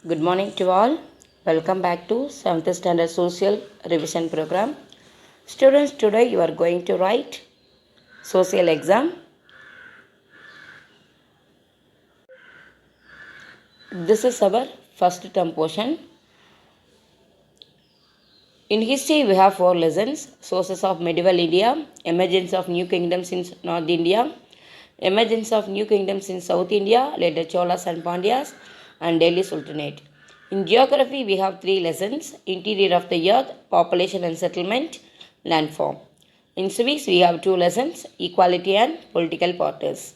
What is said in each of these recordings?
Good morning to all. Welcome back to 7th Standard Social Revision Program. Students, today you are going to write social exam. This is our first term portion. In history, we have 4 lessons: sources of medieval India, emergence of new kingdoms in North India, emergence of new kingdoms in South India, later Cholas and Pandyas, and Delhi Sultanate. In geography, we have 3 lessons: interior of the earth, population and settlement, landform. In civics, we have 2 lessons: equality and political parties.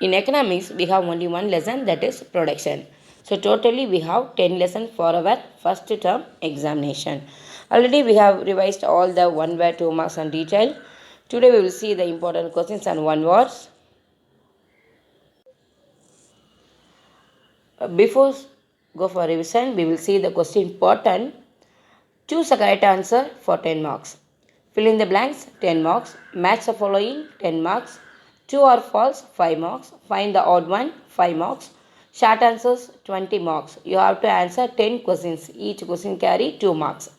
In economics, we have only 1 lesson, that is production. So totally we have 10 lessons for our first term examination. Already we have revised all the 1 word, 2 marks and detail. Today we will see the important questions and 1 words. Before go for revision, we will see the question pattern. Choose the correct answer for 10 marks. Fill in the blanks, 10 marks. Match the following, 10 marks. True or false, 5 marks. Find the odd one, 5 marks. Short answers, 20 marks. You have to answer 10 questions. Each question carry 2 marks.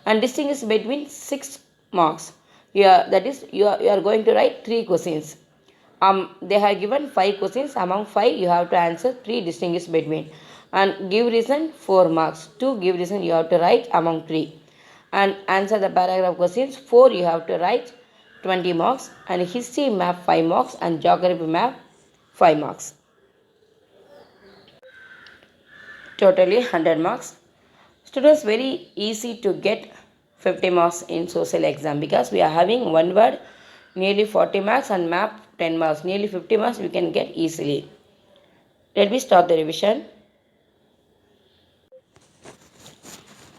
And distinguish between 6 marks. You are going to write 3 questions. They have given 5 questions. Among 5, you have to answer 3, distinguish between. And give reason, 4 marks. 2 give reason, you have to write among 3. And answer the paragraph questions. 4, you have to write 20 marks. And history map 5 marks. And geography map 5 marks. Totally 100 marks. Students, very easy to get 50 marks in social exam because we are having 1 word, nearly 40 marks, and map 10 marks. Nearly 50 marks we can get easily. Let me start the revision.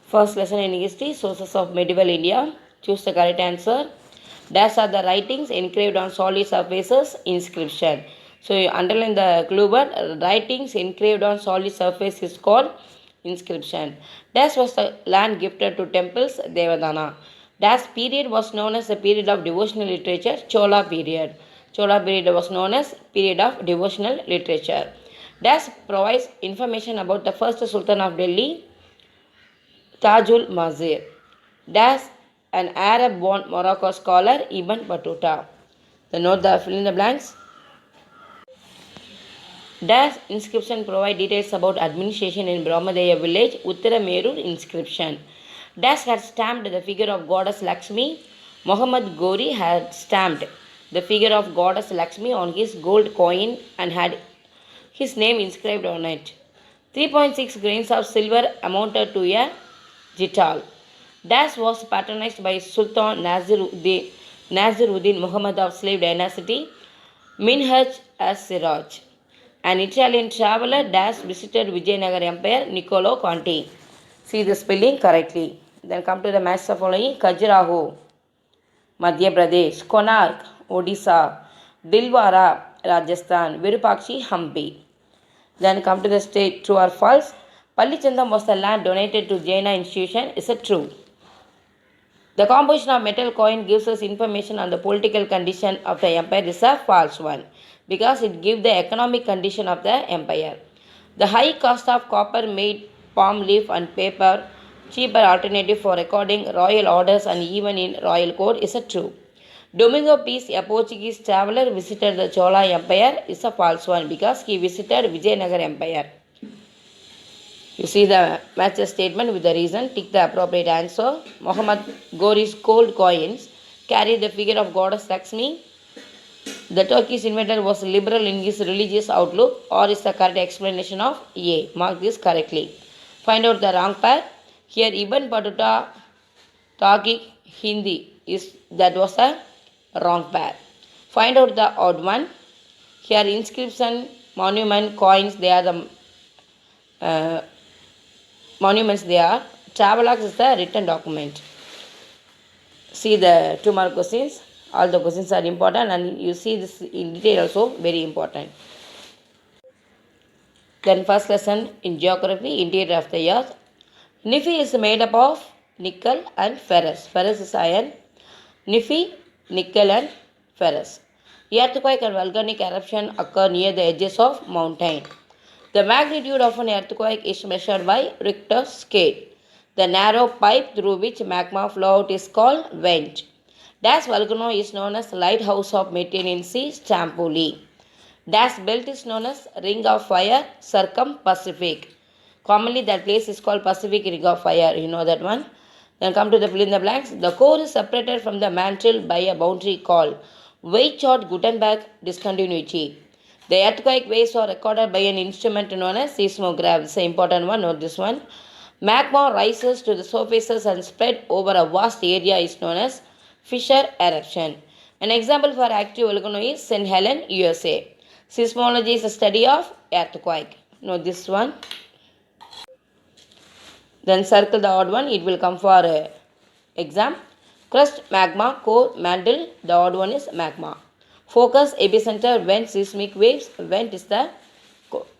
First lesson in history, sources of medieval India. Choose the correct answer. Dash are the writings engraved on solid surfaces, inscription. So you underline the clue word, writings engraved on solid surface is called inscription. Dash was the land gifted to temples, Devadana. Dash period was known as the period of devotional literature, Chola period. Chola period was known as period of devotional literature. Dash provides information about the first Sultan of Delhi, Tajul Mazir. Dash an Arab-born Morocco scholar, Ibn Battuta. The note the fill in the blanks. Dash inscription provide details about administration in Brahmadeya village, Uttaramerur inscription. Dash had stamped the figure of goddess Lakshmi. Muhammad Gori had stamped the figure of goddess Lakshmi on his gold coin and had his name inscribed on it. 3.6 grains of silver amounted to a jital. Dash was patronized by Sultan Naziruddin Muhammad of slave dynasty, Minhaj as Siraj. An Italian traveler Dash visited Vijayanagar Empire, Niccolo Conti. See the spelling correctly. Then come to the match of following: Khajuraho, Madhya Pradesh; Konark, Odisha; Dilwara, Rajasthan; Virupakshi, Hampi. Then come to the state: true or false. Pallichandam was the land donated to Jaina institution. Is it true? The composition of metal coin gives us information on the political condition of the empire. Is a false one because it gives the economic condition of the empire. The high cost of copper made palm leaf and paper cheaper alternative for recording royal orders and even in royal court. Is it true? Domingo Peace, a Portuguese traveler, visited the Chola Empire. Is a false one because he visited Vijayanagar Empire. You see the match statement with the reason. Tick the appropriate answer. Muhammad Ghori's gold coins carry the figure of goddess Lakshmi. The Turkish inventor was liberal in his religious outlook, or is the correct explanation of A. Mark this correctly. Find out the wrong pair. Here Ibn Battuta Taqiq Hindi that was a wrong pair. Find out the odd one. Here inscription, monument, coins, they are the monuments they are. Travelogues is the written document. See the 2 mark questions. All the questions are important and you see this in detail also very important. Then first lesson in geography, interior of the earth. Nifi is made up of nickel and ferrous. Ferrous is iron. Nifi, nickel and ferrous. Earthquake and volcanic eruption occur near the edges of mountain. The magnitude of an earthquake is measured by Richter scale. The narrow pipe through which magma flow out is called vent. Das volcano is known as lighthouse of methane in sea, Stromboli. Das belt is known as ring of fire, circum-Pacific. Commonly that place is called Pacific Ring of Fire. You know that one. Then come to the fill in the blanks. The core is separated from the mantle by a boundary called Weizsäcker-Gutenberg discontinuity. The earthquake waves are recorded by an instrument known as seismograph. It's an important one. Note this one. Magma rises to the surfaces and spread over a vast area is known as fissure eruption. An example for active volcano is St. Helen, USA. Seismology is the study of earthquake. Note this one. Then circle the odd one. It will come for exam. Crust, magma, core, mantle. The odd one is magma. Focus, epicenter, vent, seismic waves. Vent is the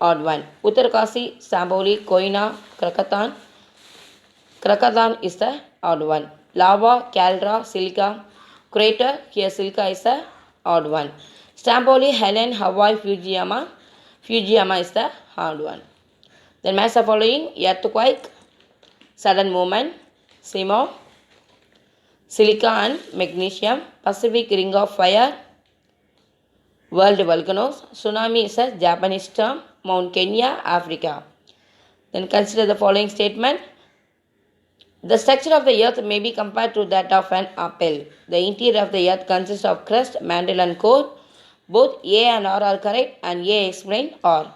odd one. Uttarakasi, Stromboli, Koyna, Krakatau. Krakatau is the odd one. Lava, caldera, silica. Crater, here silica is the odd one. Stromboli, Helen, Hawaii, Fujiyama. Fujiyama is the odd one. Then match the following: earthquake, sudden movement, Simo, silica and magnesium, Pacific Ring of Fire, world volcanoes. Tsunami is a Japanese term, Mount Kenya, Africa. Then consider the following statement. The structure of the earth may be compared to that of an apple. The interior of the earth consists of crust, mantle and core. Both A and R are correct and A explain R.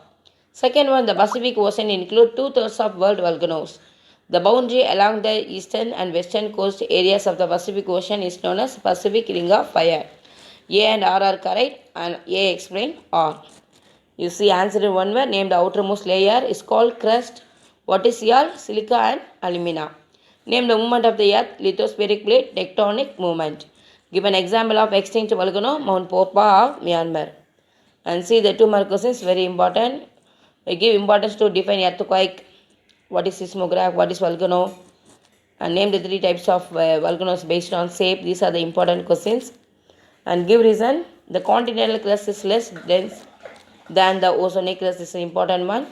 Second one, the Pacific Ocean includes 2/3 of world volcanoes. The boundary along the eastern and western coast areas of the Pacific Ocean is known as Pacific Ring of Fire. A and R are correct and A explain R. You see answer in one word. Name the outermost layer is called crust. What is your silica and alumina? Name the movement of the earth, lithospheric plate, tectonic movement. Give an example of extinct volcano, Mount Popa of Myanmar. And see the 2 mark questions, very important. We give importance to define earthquake, what is seismograph, what is volcano, and name the 3 types of volcanoes based on shape. These are the important questions. And give reason. The continental crust is less dense than the oceanic crust. This is an important one.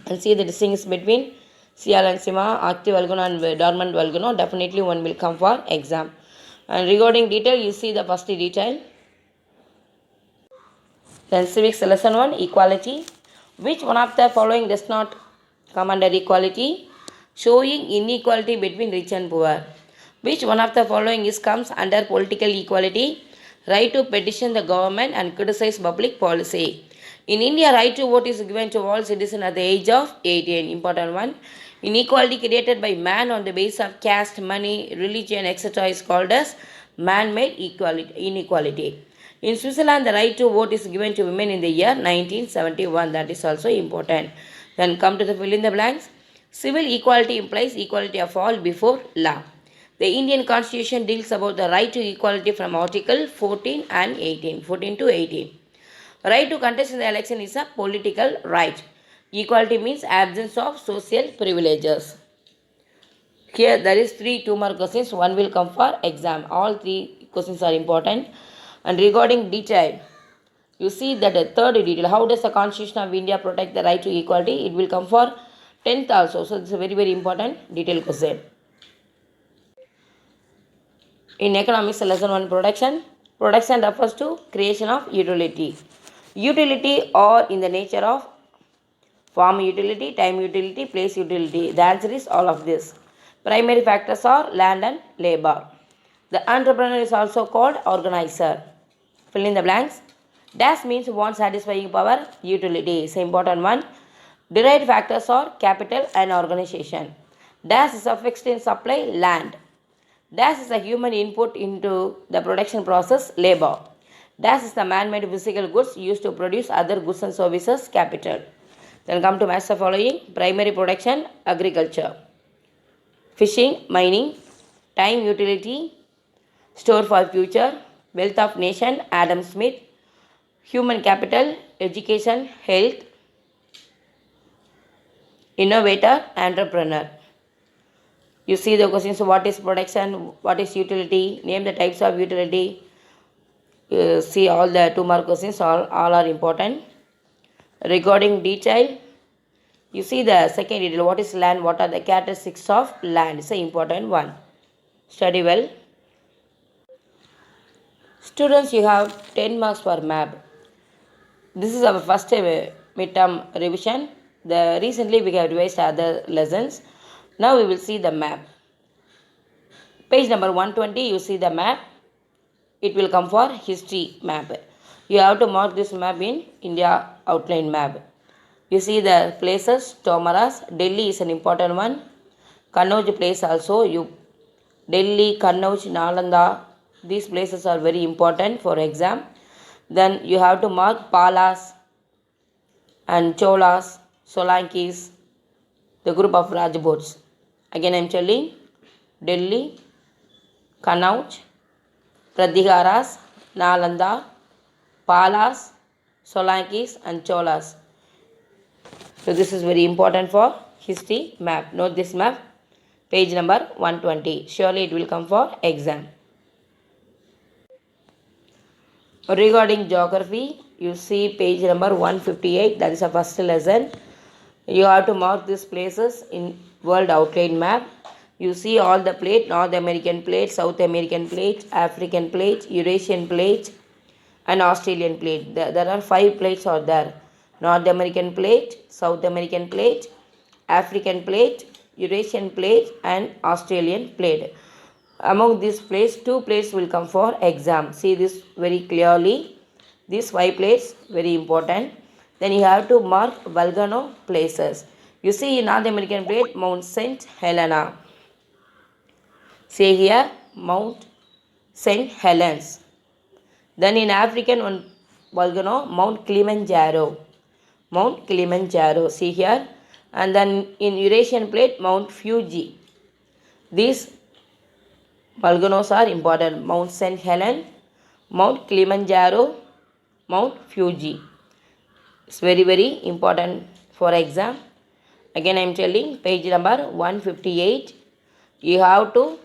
And see the distinction between Sierra and Sima, active volcano and dormant volcano. Definitely one will come for exam. And regarding detail, you see the first detail. Then civics lesson 1, equality. Which one of the following does not come under equality? Showing inequality between rich and poor. Which one of the following comes under political equality? Right to petition the government and criticize public policy. In India, right to vote is given to all citizens at the age of 18. Important one. Inequality created by man on the basis of caste, money, religion, etc. is called as man-made inequality. In Switzerland, the right to vote is given to women in the year 1971. That is also important. Then come to the fill in the blanks. Civil equality implies equality of all before law. The Indian Constitution deals about the right to equality from Article 14 and 18. 14 to 18. Right to contest in the election is a political right. Equality means absence of social privileges. Here there is 3 2-mark questions. One will come for exam. All 3 questions are important. And regarding detail, you see that the third detail. How does the Constitution of India protect the right to equality? It will come for 10th also. So it's a very important detail question. In economics lesson 1, production. Production refers to creation of utility. Utility are in the nature of form utility, time utility, place utility. The answer is all of this. Primary factors are land and labor. The entrepreneur is also called organizer. Fill in the blanks. Dash means one satisfying power, utility is an important one. Derived factors are capital and organization. Dash is a fixed in supply, land. Dash is a human input into the production process, labor. Dash is the man-made physical goods used to produce other goods and services, capital. Then come to match the following. Primary production, agriculture. Fishing, mining. Time utility, store for future. Wealth of nation, Adam Smith. Human capital, education, health. Innovator, entrepreneur. You see the questions. What is production? What is utility? Name the types of utility. See all the 2-mark questions. All are important. Regarding detail, You see the second detail. What is land? What are the characteristics of land? It's an important one. Study well. Students, you have 10 marks for map. This is our first midterm revision. Recently we have revised other lessons. Now we will see the map. Page number 120, you see the map. It will come for history map. You have to mark this map in India outline map. You see the places, Tomaras. Delhi is an important one. Kannauj place also. Delhi, Kannauj, Nalanda. These places are very important for exam. Then you have to mark Palas and Cholas, Solankis, the group of Rajputs. Again I am telling Delhi, Kannauj, Pradigaras, Nalanda, Palas, Solankis and Cholas. So this is very important for history map. Note this map. Page number 120. Surely it will come for exam. Regarding geography, you see page number 158. That is the first lesson. You have to mark these places in world outline map. You see all the plate, North American plate, South American plate, African plate, Eurasian plate and Australian plate. There are 5 plates are there. North American plate, South American plate, African plate, Eurasian plate and Australian plate. Among these plates, 2 plates will come for exam. See this very clearly. These 5 plates very important. Then you have to mark volcano places. You see in North American plate, Mount St. Helena. See here, Mount St. Helens. Then in African one volcano, Mount Kilimanjaro. Mount Kilimanjaro. See here. And then in Eurasian plate, Mount Fuji. These volcanoes are important. Mount St. Helens, Mount Kilimanjaro, Mount Fuji. It's very important for exam. Again I am telling page number 158. You have to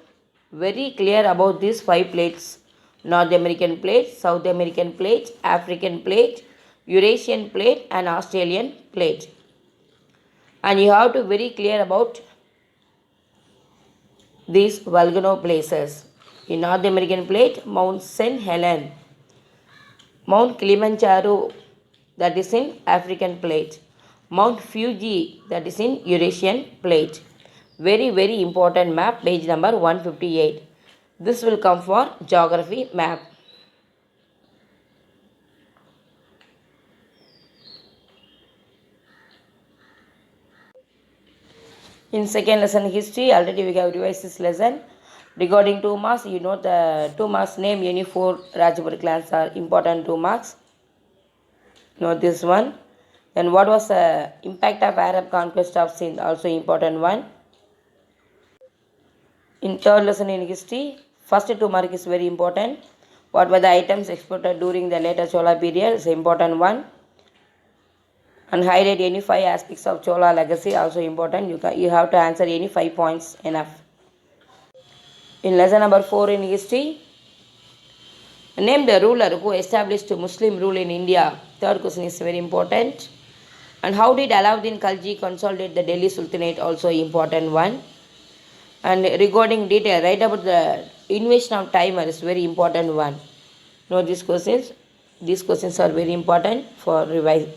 very clear about these 5 plates. North American plate, South American plate, African plate, Eurasian plate and Australian plate. And you have to very clear about these volcano places. In North American plate, Mount St. Helens, Mount Kilimanjaro, that is in African plate, Mount Fuji, that is in Eurasian plate. Very important map, page number 158. This will come for geography map. In second lesson history, already we have revised this lesson. Regarding 2 marks, you know the 2 marks name any 4 Rajput clans are important 2 marks. Note this one. Then what was the impact of Arab conquest of Sindh? Also important one. In third lesson in history, first 2 mark is very important. What were the items exported during the later Chola period? Is important one. And highlight any 5 aspects of Chola legacy, also important. You have to answer any 5 points enough. In lesson number 4 in history, name the ruler who established Muslim rule in India. Third question is very important. And how did Alauddin Khalji consolidate the Delhi Sultanate? Also important one. And regarding detail, write about the invasion of Timur is very important one. Know these questions. These questions are very important for revise.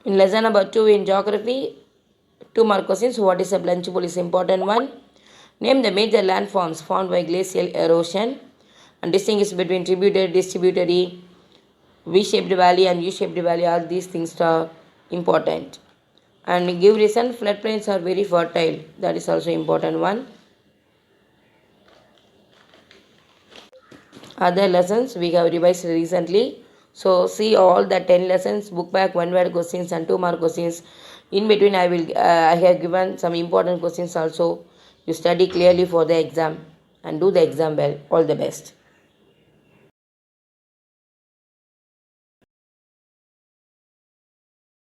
In lesson number 2 in geography, 2 mark questions. What is a blanch pool is important one. Name the major landforms formed by glacial erosion and distinguish between tributary, distributary, V-shaped valley and U-shaped valley. All these things are important. And give reason, floodplains are very fertile. That is also important one. Other lessons we have revised recently. So see all the 10 lessons, book back 1 word questions and 2 mark questions. In between I have given some important questions also. You study clearly for the exam and do the exam well. All the best.